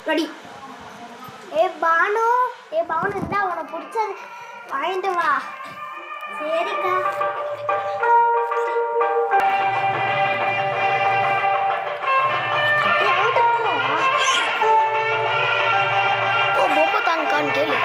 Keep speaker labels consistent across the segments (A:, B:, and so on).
A: Ready. Banu இருந்தா உனக்கு பிடிச்சது வாங்கிட்டு வா. சரிக்கா. பொம்மை தாங்கக்கான்னு கேளு.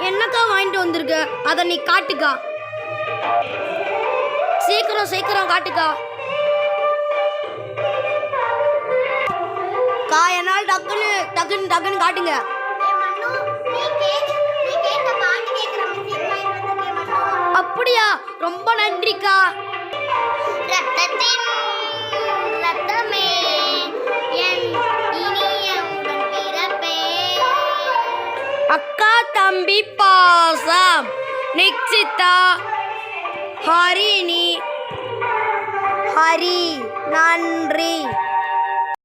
A: என்னக்கா வாங்கிட்டு வந்திருக்க? அதை நீ காட்டுக்கா. சீக்கிரம் காட்டுக்கா. என்னால் டக்குன்னு காட்டுங்க. அப்படியா? ரொம்ப நன்றிக்கா. அக்கா தம்பி பாசம். நிக்ஷிதா, ஹரி நன்றி.